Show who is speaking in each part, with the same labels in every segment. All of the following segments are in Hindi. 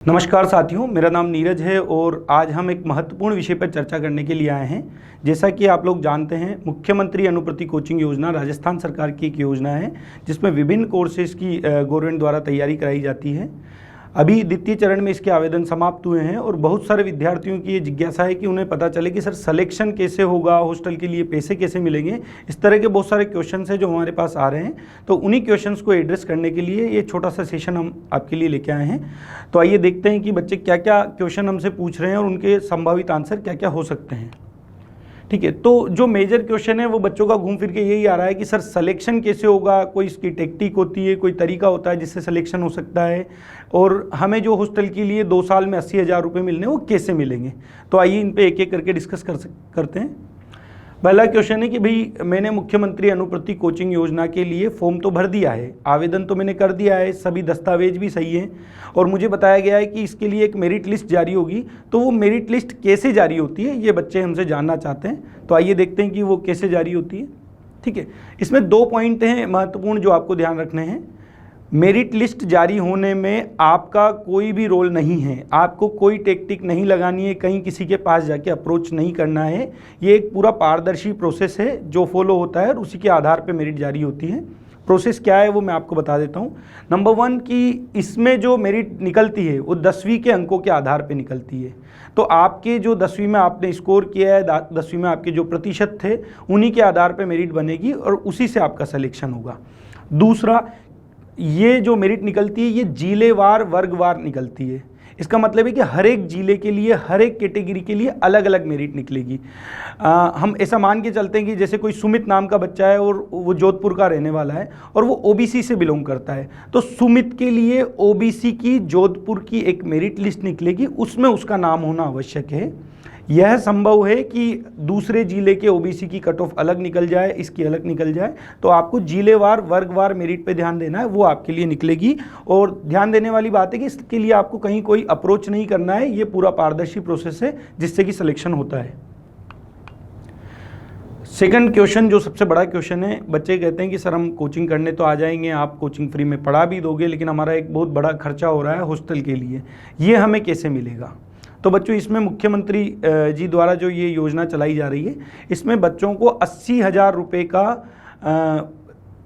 Speaker 1: नमस्कार साथियों, मेरा नाम नीरज है और आज हम एक महत्वपूर्ण विषय पर चर्चा करने के लिए आए हैं। जैसा कि आप लोग जानते हैं, मुख्यमंत्री अनुप्रति कोचिंग योजना राजस्थान सरकार की एक योजना है जिसमें विभिन्न कोर्सेज की गवर्नमेंट द्वारा तैयारी कराई जाती है। अभी द्वितीय चरण में इसके आवेदन समाप्त हुए हैं और बहुत सारे विद्यार्थियों की ये जिज्ञासा है कि उन्हें पता चले कि सर सिलेक्शन कैसे होगा, हॉस्टल के लिए पैसे कैसे मिलेंगे। इस तरह के बहुत सारे क्वेश्चंस हैं जो हमारे पास आ रहे हैं, तो उन्हीं क्वेश्चंस को एड्रेस करने के लिए ये छोटा सा सेशन हम आपके लिए लेके आए हैं। तो आइए देखते हैं कि बच्चे क्या क्या क्वेश्चन हमसे पूछ रहे हैं और उनके संभावित आंसर क्या क्या हो सकते हैं। ठीक है, तो जो मेजर क्वेश्चन है वो बच्चों का घूम फिर के यही आ रहा है कि सर सिलेक्शन कैसे होगा, कोई इसकी टेक्निक होती है, कोई तरीका होता है जिससे सिलेक्शन हो सकता है, और हमें जो हॉस्टल के लिए 2 साल में 80,000 रुपये मिलने वो कैसे मिलेंगे। तो आइए इन पे एक एक करके डिस्कस करते हैं। पहला क्वेश्चन है कि भाई मैंने मुख्यमंत्री अनुप्रति कोचिंग योजना के लिए फॉर्म तो भर दिया है, आवेदन तो मैंने कर दिया है, सभी दस्तावेज भी सही हैं और मुझे बताया गया है कि इसके लिए एक मेरिट लिस्ट जारी होगी। तो वो मेरिट लिस्ट कैसे जारी होती है ये बच्चे हमसे जानना चाहते हैं। तो आइए देखते हैं कि वो कैसे जारी होती है। ठीक है, इसमें 2 पॉइंट हैं महत्वपूर्ण जो आपको ध्यान रखने हैं। मेरिट लिस्ट जारी होने में आपका कोई भी रोल नहीं है, आपको कोई टेक्निक नहीं लगानी है, कहीं किसी के पास जाके अप्रोच नहीं करना है। ये एक पूरा पारदर्शी प्रोसेस है जो फॉलो होता है और उसी के आधार पे मेरिट जारी होती है। प्रोसेस क्या है वो मैं आपको बता देता हूँ। नंबर 1 कि इसमें जो मेरिट निकलती है वो 10वीं के अंकों के आधार पे निकलती है। तो आपके जो 10वीं में आपने स्कोर किया है, 10वीं में आपके जो प्रतिशत थे, उन्हीं के आधार पे मेरिट बनेगी और उसी से आपका सिलेक्शन होगा। दूसरा, ये जो मेरिट निकलती है ये जिलेवार वर्गवार निकलती है। इसका मतलब है कि हर एक जिले के लिए, हर एक कैटेगरी के लिए अलग अलग मेरिट निकलेगी। हम ऐसा मान के चलते हैं कि जैसे कोई सुमित नाम का बच्चा है और वो जोधपुर का रहने वाला है और वो ओबीसी से बिलोंग करता है, तो सुमित के लिए ओबीसी की जोधपुर की एक मेरिट लिस्ट निकलेगी, उसमें उसका नाम होना आवश्यक है। यह संभव है कि दूसरे जिले के ओबीसी की कट ऑफ अलग निकल जाए, इसकी अलग निकल जाए, तो आपको जिलेवार वर्गवार मेरिट पे ध्यान देना है, वो आपके लिए निकलेगी। और ध्यान देने वाली बात है कि इसके लिए आपको कहीं कोई अप्रोच नहीं करना है, ये पूरा पारदर्शी प्रोसेस है जिससे कि सिलेक्शन होता है। सेकंड क्वेश्चन जो सबसे बड़ा क्वेश्चन है, बच्चे कहते हैं कि सर हम कोचिंग करने तो आ जाएंगे, आप कोचिंग फ्री में पढ़ा भी दोगे, लेकिन हमारा एक बहुत बड़ा खर्चा हो रहा है हॉस्टल के लिए, ये हमें कैसे मिलेगा। तो बच्चों, इसमें मुख्यमंत्री जी द्वारा जो ये योजना चलाई जा रही है, इसमें बच्चों को 80,000 रुपये का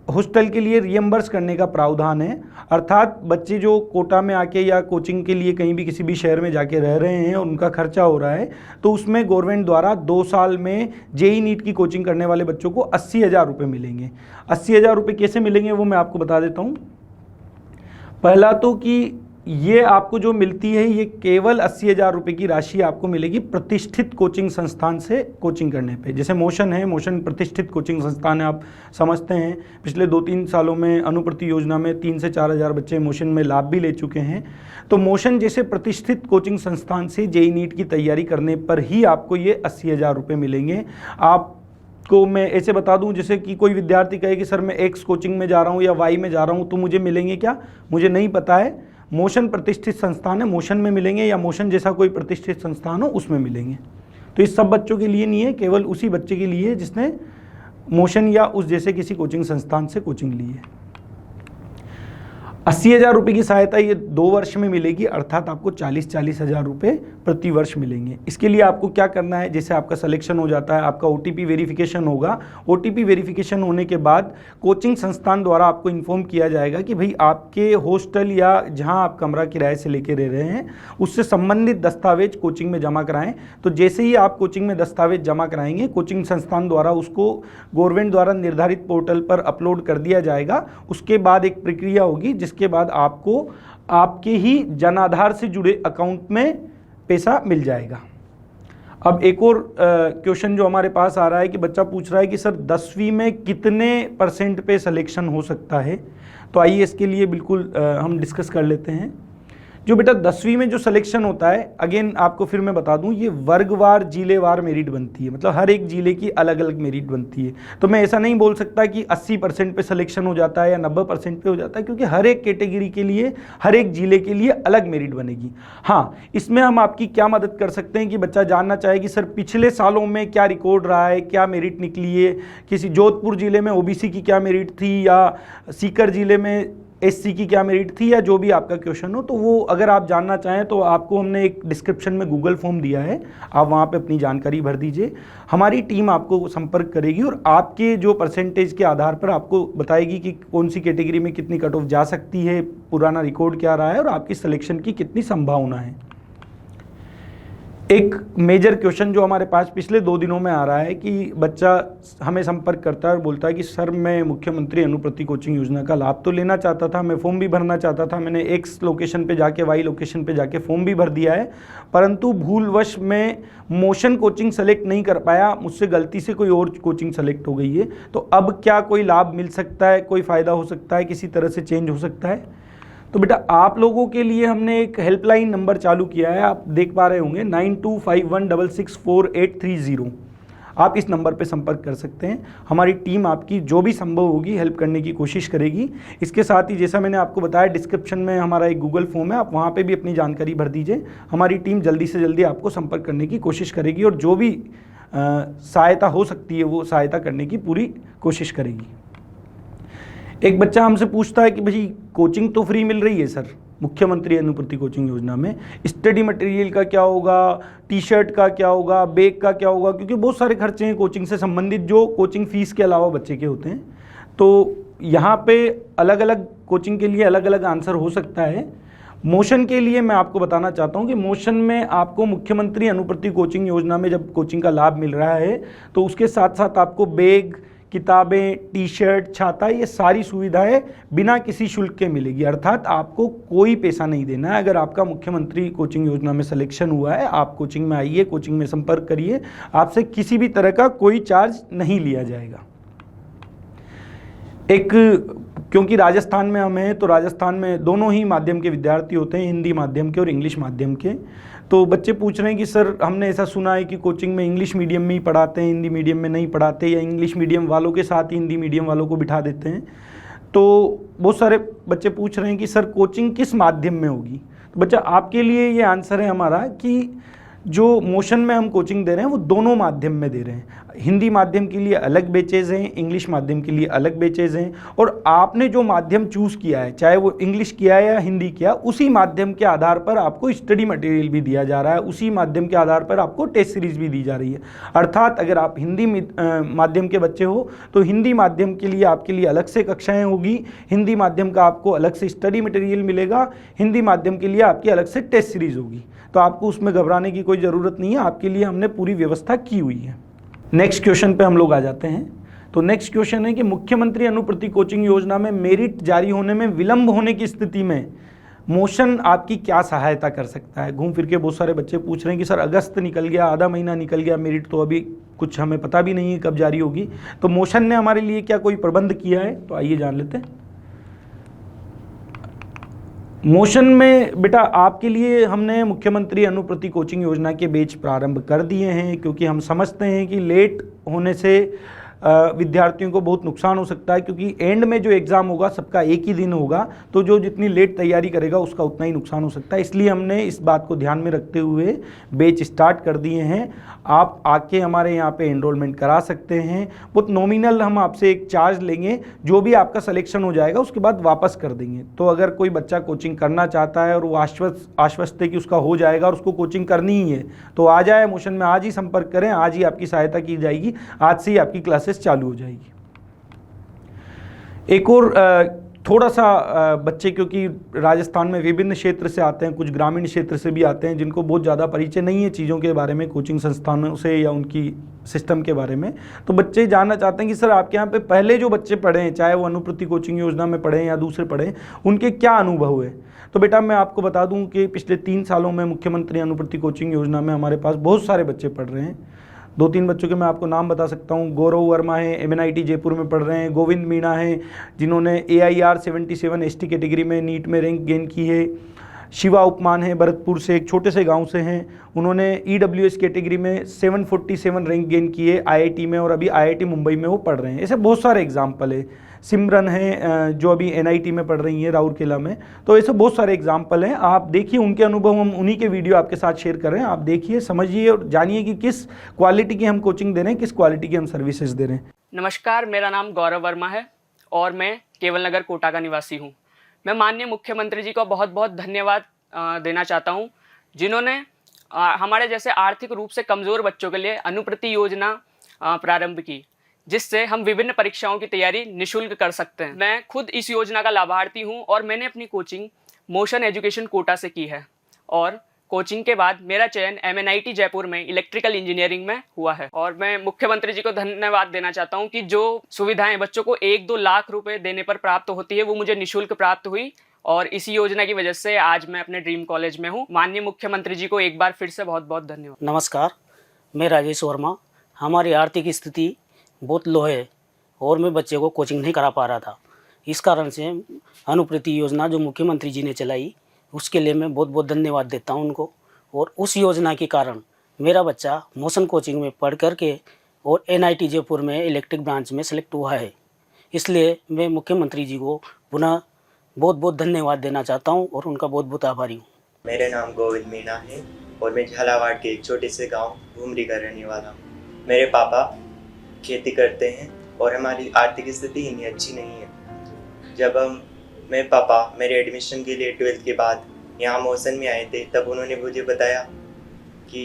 Speaker 1: हॉस्टल के लिए रियम्बर्स करने का प्रावधान है। अर्थात बच्चे जो कोटा में आके या कोचिंग के लिए कहीं भी किसी भी शहर में जाके रह रहे हैं और उनका खर्चा हो रहा है, तो उसमें गवर्नमेंट द्वारा 2 साल में जेईई नीट की कोचिंग करने वाले बच्चों को 80,000 रुपये मिलेंगे। 80,000 रुपये कैसे मिलेंगे वो मैं आपको बता देता हूँ। पहला तो कि ये आपको जो मिलती है ये केवल 80,000 रुपये की राशि आपको मिलेगी प्रतिष्ठित कोचिंग संस्थान से कोचिंग करने पे। जैसे मोशन है, मोशन प्रतिष्ठित कोचिंग संस्थान है, आप समझते हैं। पिछले 2-3 सालों में अनुप्रति योजना में 3 से 4,000 बच्चे मोशन में लाभ भी ले चुके हैं। तो मोशन जैसे प्रतिष्ठित कोचिंग संस्थान से जेईई नीट की तैयारी करने पर ही आपको ये 80,000 रुपये मिलेंगे। आपको मैं ऐसे बता दूं, जैसे कि कोई विद्यार्थी कहे कि सर मैं एक्स कोचिंग में जा रहा हूँ या वाई में जा रहा हूँ, तो मुझे मिलेंगे क्या, मुझे नहीं पता है। मोशन प्रतिष्ठित संस्थान है, मोशन में मिलेंगे, या मोशन जैसा कोई प्रतिष्ठित संस्थान हो उसमें मिलेंगे। तो इस सब बच्चों के लिए नहीं है, केवल उसी बच्चे के लिए है जिसने मोशन या उस जैसे किसी कोचिंग संस्थान से कोचिंग ली है। 80,000 रुपये की सहायता ये 2 वर्ष में मिलेगी, अर्थात आपको 40,000 रुपये प्रति वर्ष मिलेंगे। इसके लिए आपको क्या करना है, जैसे आपका सिलेक्शन हो जाता है, आपका OTP वेरिफिकेशन होगा। OTP वेरिफिकेशन होने के बाद कोचिंग संस्थान द्वारा आपको इन्फॉर्म किया जाएगा कि भाई आपके हॉस्टल या जहां आप कमरा किराए से लेके रह रहे हैं उससे संबंधित दस्तावेज कोचिंग में जमा कराएं। तो जैसे ही आप कोचिंग में दस्तावेज जमा कराएंगे, कोचिंग संस्थान द्वारा उसको गवर्नमेंट द्वारा निर्धारित पोर्टल पर अपलोड कर दिया जाएगा। उसके बाद एक प्रक्रिया होगी जिसके बाद आपको आपके ही जन आधार से जुड़े अकाउंट में पैसा मिल जाएगा। अब एक और क्वेश्चन जो हमारे पास आ रहा है कि बच्चा पूछ रहा है कि सर 10वीं में कितने % पे सिलेक्शन हो सकता है। तो आइए इसके लिए बिल्कुल हम डिस्कस कर लेते हैं। जो बेटा 10वीं में जो सिलेक्शन होता है, अगेन आपको फिर मैं बता दूं, ये वर्गवार जिलेवार मेरिट बनती है, मतलब हर एक जिले की अलग अलग मेरिट बनती है। तो मैं ऐसा नहीं बोल सकता कि 80% पे सिलेक्शन हो जाता है या 90% पे हो जाता है, क्योंकि हर एक कैटेगरी के लिए, हर एक जिले के लिए अलग मेरिट बनेगी। हाँ, इसमें हम आपकी क्या मदद कर सकते हैं कि बच्चा जानना चाहे कि सर पिछले सालों में क्या रिकॉर्ड रहा है, क्या मेरिट निकली है, किसी जोधपुर जिले में ओबीसी की क्या मेरिट थी या सीकर जिले में एससी की क्या मेरिट थी या जो भी आपका क्वेश्चन हो, तो वो अगर आप जानना चाहें तो आपको हमने एक डिस्क्रिप्शन में गूगल फॉर्म दिया है, आप वहाँ पे अपनी जानकारी भर दीजिए। हमारी टीम आपको संपर्क करेगी और आपके जो परसेंटेज के आधार पर आपको बताएगी कि कौन सी कैटेगरी में कितनी कट ऑफ जा सकती है, पुराना रिकॉर्ड क्या रहा है और आपकी सिलेक्शन की कितनी संभावना है। एक मेजर क्वेश्चन जो हमारे पास पिछले 2 दिनों में आ रहा है कि बच्चा हमें संपर्क करता है और बोलता है कि सर मैं मुख्यमंत्री अनुप्रति कोचिंग योजना का लाभ तो लेना चाहता था, मैं फॉर्म भी भरना चाहता था, मैंने एक्स लोकेशन पे जाके वाई लोकेशन पे जाके फॉर्म भी भर दिया है, परंतु भूलवश मैं मोशन कोचिंग सेलेक्ट नहीं कर पाया, मुझसे गलती से कोई और कोचिंग सेलेक्ट हो गई है, तो अब क्या कोई लाभ मिल सकता है, कोई फ़ायदा हो सकता है, किसी तरह से चेंज हो सकता है? तो बेटा आप लोगों के लिए हमने एक हेल्पलाइन नंबर चालू किया है, आप देख पा रहे होंगे 9251664830। आप इस नंबर पे संपर्क कर सकते हैं, हमारी टीम आपकी जो भी संभव होगी हेल्प करने की कोशिश करेगी। इसके साथ ही जैसा मैंने आपको बताया डिस्क्रिप्शन में हमारा एक गूगल फॉर्म है, आप वहाँ पे भी अपनी जानकारी भर दीजिए, हमारी टीम जल्दी से जल्दी आपको संपर्क करने की कोशिश करेगी और जो भी सहायता हो सकती है वो सहायता करने की पूरी कोशिश करेगी। एक बच्चा हमसे पूछता है कि भाई कोचिंग तो फ्री मिल रही है सर मुख्यमंत्री अनुप्रति कोचिंग योजना में, स्टडी मटेरियल का क्या होगा, टी शर्ट का क्या होगा, बैग का क्या होगा, क्योंकि बहुत सारे खर्चे हैं कोचिंग से संबंधित जो कोचिंग फीस के अलावा बच्चे के होते हैं। तो यहाँ पे अलग अलग कोचिंग के लिए अलग अलग आंसर हो सकता है। मोशन के लिए मैं आपको बताना चाहता हूँ कि मोशन में आपको मुख्यमंत्री अनुप्रति कोचिंग योजना में जब कोचिंग का लाभ मिल रहा है तो उसके साथ साथ आपको बैग, किताबें, टी शर्ट, छाता, ये सारी सुविधाएं बिना किसी शुल्क के मिलेगी, अर्थात आपको कोई पैसा नहीं देना है। अगर आपका मुख्यमंत्री कोचिंग योजना में सिलेक्शन हुआ है, आप कोचिंग में आइए, कोचिंग में संपर्क करिए, आपसे किसी भी तरह का कोई चार्ज नहीं लिया जाएगा। क्योंकि राजस्थान में हम हैं तो राजस्थान में दोनों ही माध्यम के विद्यार्थी होते हैं, हिंदी माध्यम के और इंग्लिश माध्यम के। तो बच्चे पूछ रहे हैं कि सर हमने ऐसा सुना है कि कोचिंग में इंग्लिश मीडियम में ही पढ़ाते हैं, हिंदी मीडियम में नहीं पढ़ाते, या इंग्लिश मीडियम वालों के साथ ही हिंदी मीडियम वालों को बिठा देते हैं। तो बहुत सारे बच्चे पूछ रहे हैं कि सर कोचिंग किस माध्यम में होगी। तो बच्चा आपके लिए ये आंसर है हमारा कि जो मोशन में हम कोचिंग दे रहे हैं वो दोनों माध्यम में दे रहे हैं। हिंदी माध्यम के लिए अलग बैचेज हैं, इंग्लिश माध्यम के लिए अलग बैचेज हैं, और आपने जो माध्यम चूज़ किया है, चाहे वो इंग्लिश किया है या हिंदी किया, उसी माध्यम के आधार पर आपको स्टडी मटेरियल भी दिया जा रहा है, उसी माध्यम के आधार पर आपको टेस्ट सीरीज भी दी जा रही है। अर्थात अगर आप हिंदी माध्यम के बच्चे हो तो हिंदी माध्यम के लिए आपके लिए अलग से कक्षाएँ होगी, हिंदी माध्यम का आपको अलग से स्टडी मटेरियल मिलेगा, हिंदी माध्यम के लिए आपकी अलग से टेस्ट सीरीज होगी। तो आपको उसमें घबराने की कोई ज़रूरत नहीं है, आपके लिए हमने पूरी व्यवस्था की हुई है। नेक्स्ट क्वेश्चन पे हम लोग आ जाते हैं। तो नेक्स्ट क्वेश्चन है कि मुख्यमंत्री अनुप्रति कोचिंग योजना में मेरिट जारी होने में विलंब होने की स्थिति में मोशन आपकी क्या सहायता कर सकता है। घूम फिर के बहुत सारे बच्चे पूछ रहे हैं कि सर अगस्त निकल गया, आधा महीना निकल गया, मेरिट तो अभी कुछ हमें पता भी नहीं है कब जारी होगी, तो मोशन ने हमारे लिए क्या कोई प्रबंध किया है। तो आइए जान लेते हैं। मोशन में बेटा आपके लिए हमने मुख्यमंत्री अनुप्रति कोचिंग योजना के बैच प्रारंभ कर दिए हैं, क्योंकि हम समझते हैं कि लेट होने से विद्यार्थियों को बहुत नुकसान हो सकता है, क्योंकि एंड में जो एग्ज़ाम होगा सबका एक ही दिन होगा, तो जो जितनी लेट तैयारी करेगा उसका उतना ही नुकसान हो सकता है। इसलिए हमने इस बात को ध्यान में रखते हुए बैच स्टार्ट कर दिए हैं। आप आके हमारे यहाँ पे एनरोलमेंट करा सकते हैं, बहुत नॉमिनल हम आपसे एक चार्ज लेंगे, जो भी आपका सिलेक्शन हो जाएगा उसके बाद वापस कर देंगे। तो अगर कोई बच्चा कोचिंग करना चाहता है और वो आश्वस्त है कि उसका हो जाएगा और उसको कोचिंग करनी ही है, तो आ जाए मोशन में, आज ही संपर्क करें, आज ही आपकी सहायता की जाएगी, आज से ही आपकी क्लासेस चालू हो जाएगी। एक और थोड़ा सा बच्चे क्योंकि राजस्थान में विभिन्न क्षेत्र से आते हैं, कुछ ग्रामीण क्षेत्र से भी आते हैं, जिनको बहुत ज़्यादा परिचय नहीं है चीज़ों के बारे में, कोचिंग संस्थानों से या उनकी सिस्टम के बारे में, तो बच्चे जानना चाहते हैं कि सर आपके यहाँ पे पहले जो बच्चे पढ़े हैं, चाहे वो अनुप्रति कोचिंग योजना में पढ़े या दूसरे पढ़े, उनके क्या अनुभव हुए। तो बेटा मैं आपको बता दूं कि पिछले 3 सालों में मुख्यमंत्री अनुप्रति कोचिंग योजना में हमारे पास बहुत सारे बच्चे पढ़ रहे हैं। 2-3 बच्चों के मैं आपको नाम बता सकता हूँ। गौरव वर्मा है, MNIT जयपुर में पढ़ रहे हैं। गोविंद मीणा है, जिन्होंने AIR 77 ST कैटेगरी में नीट में रैंक गेन की है। शिवा उपमान है, भरतपुर से, एक छोटे से गांव से हैं, उन्होंने EWS कैटेगरी में 747 रैंक गेन की है IIT में, और अभी IIT मुंबई में वो पढ़ रहे हैं। ऐसे बहुत सारे एग्जाम्पल है। सिमरन है जो अभी NIT में पढ़ रही हैं राउरकेला में। तो ऐसे बहुत सारे एग्जाम्पल हैं, आप देखिए उनके अनुभव, हम उन्हीं के वीडियो आपके साथ शेयर कर रहे हैं। आप देखिए, समझिए और जानिए कि किस क्वालिटी की हम कोचिंग दे रहे हैं, किस क्वालिटी की हम सर्विसेज दे रहे हैं।
Speaker 2: नमस्कार, मेरा नाम गौरव वर्मा है और मैं केवल नगर कोटा का निवासी हूँ। मैं माननीय मुख्यमंत्री जी को बहुत बहुत धन्यवाद देना चाहता हूँ, जिन्होंने हमारे जैसे आर्थिक रूप से कमज़ोर बच्चों के लिए अनुप्रति योजना प्रारंभ की, जिससे हम विभिन्न परीक्षाओं की तैयारी निःशुल्क कर सकते हैं। मैं खुद इस योजना का लाभार्थी हूँ और मैंने अपनी कोचिंग मोशन एजुकेशन कोटा से की है और कोचिंग के बाद मेरा चयन MNIT जयपुर में इलेक्ट्रिकल इंजीनियरिंग में हुआ है। और मैं मुख्यमंत्री जी को धन्यवाद देना चाहता हूँ कि जो सुविधाएं बच्चों को 1-2 लाख रुपए देने पर प्राप्त होती है वो मुझे निःशुल्क प्राप्त हुई और इसी योजना की वजह से आज मैं अपने ड्रीम कॉलेज में हूँ। माननीय मुख्यमंत्री जी को एक बार फिर से बहुत बहुत धन्यवाद।
Speaker 3: नमस्कार, मैं राजेश वर्मा। हमारी आर्थिक स्थिति बहुत लो है और मैं बच्चे को कोचिंग नहीं करा पा रहा था। इस कारण से अनुप्रति योजना जो मुख्यमंत्री जी ने चलाई उसके लिए मैं बहुत बहुत धन्यवाद देता हूं उनको। और उस योजना के कारण मेरा बच्चा मोशन कोचिंग में पढ़ करके और NIT जयपुर में इलेक्ट्रिक ब्रांच में सेलेक्ट हुआ है। इसलिए मैं मुख्यमंत्री जी को पुनः बहुत बहुत धन्यवाद देना चाहता हूं और उनका बहुत बहुत आभारी हूँ।
Speaker 4: मेरा नाम गोविंद मीना है और मैं झालावाड़ के एक छोटे से गांव घुमरी का रहने वाला हूँ। मेरे पापा खेती करते हैं और हमारी आर्थिक स्थिति इतनी अच्छी नहीं है। जब मेरे पापा मेरे एडमिशन के लिए 12th के बाद यहाँ मोशन में आए थे, तब उन्होंने मुझे बताया कि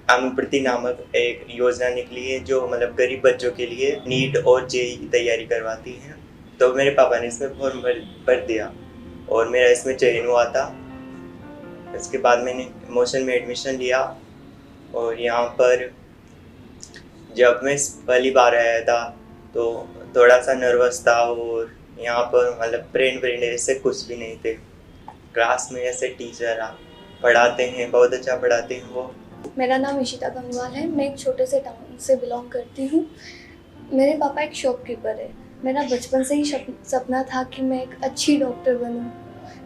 Speaker 4: अनुप्रति नामक एक योजना निकली है जो मतलब गरीब बच्चों के लिए नीट और JEE की तैयारी करवाती है। तो मेरे पापा ने इसमें फॉर्म भर दिया और मेरा इसमें चयन हुआ था। इसके बाद मैंने मोशन में एडमिशन लिया और यहाँ पर जब मैं पहली बार आया था तो थोड़ा सा नर्वस था और यहाँ पर मतलब फ्रेंड ऐसे कुछ भी नहीं थे। क्लास में ऐसे टीचर पढ़ाते हैं, बहुत अच्छा पढ़ाते हैं वो।
Speaker 5: मेरा नाम इशिता गंगवाल है। मैं एक छोटे से टाउन से बिलोंग करती हूँ। मेरे पापा एक शॉपकीपर है। मेरा बचपन से ही सपना था कि मैं एक अच्छी डॉक्टर बनूँ,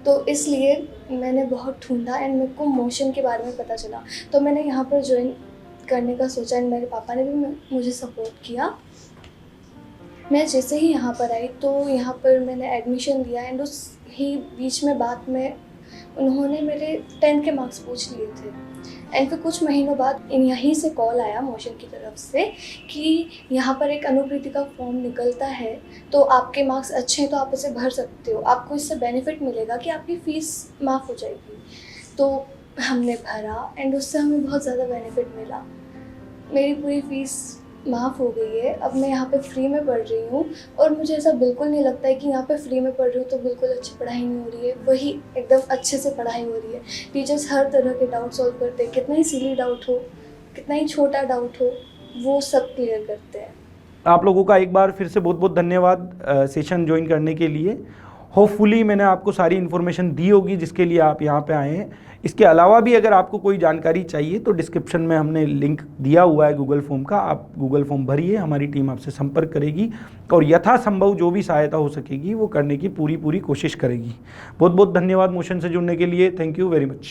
Speaker 5: तो इसलिए मैंने बहुत ढूंढा एंड मेरे को मोशन के बारे में पता चला, तो मैंने यहाँ पर ज्वाइन करने का सोचा एंड मेरे पापा ने भी मुझे सपोर्ट किया। मैं जैसे ही यहाँ पर आई तो यहाँ पर मैंने एडमिशन लिया एंड उस ही बीच में बाद में उन्होंने मेरे 10th के मार्क्स पूछ लिए थे एंड फिर कुछ महीनों बाद यहीं से कॉल आया मोशन की तरफ से कि यहाँ पर एक अनुप्रति का फॉर्म निकलता है, तो आपके मार्क्स अच्छे हैं तो आप उसे भर सकते हो, आपको इससे बेनिफिट मिलेगा कि आपकी फ़ीस माफ़ हो जाएगी। तो हमने भरा एंड उससे हमें बहुत ज़्यादा बेनिफिट मिला। मेरी पूरी फ़ीस माफ़ हो गई है। अब मैं यहाँ पे फ्री में पढ़ रही हूँ और मुझे ऐसा बिल्कुल नहीं लगता है कि यहाँ पे फ्री में पढ़ रही हूँ तो बिल्कुल अच्छी पढ़ाई नहीं हो रही है। वही एकदम अच्छे से पढ़ाई हो रही है। टीचर्स हर तरह के डाउट सॉल्व करते हैं, कितना ही सिली डाउट हो, कितना ही छोटा डाउट हो, वो सब क्लियर करते हैं।
Speaker 1: आप लोगों का एक बार फिर से बहुत बहुत धन्यवाद सेशन ज्वाइन करने के लिए। होपफुली मैंने आपको सारी इन्फॉर्मेशन दी होगी जिसके लिए आप यहाँ पे आए हैं। इसके अलावा भी अगर आपको कोई जानकारी चाहिए तो डिस्क्रिप्शन में हमने लिंक दिया हुआ है गूगल फॉर्म का, आप गूगल फॉर्म भरिए, हमारी टीम आपसे संपर्क करेगी और यथासंभव जो भी सहायता हो सकेगी वो करने की पूरी कोशिश करेगी। बहुत बहुत धन्यवाद मोशन से जुड़ने के लिए। Thank you very much.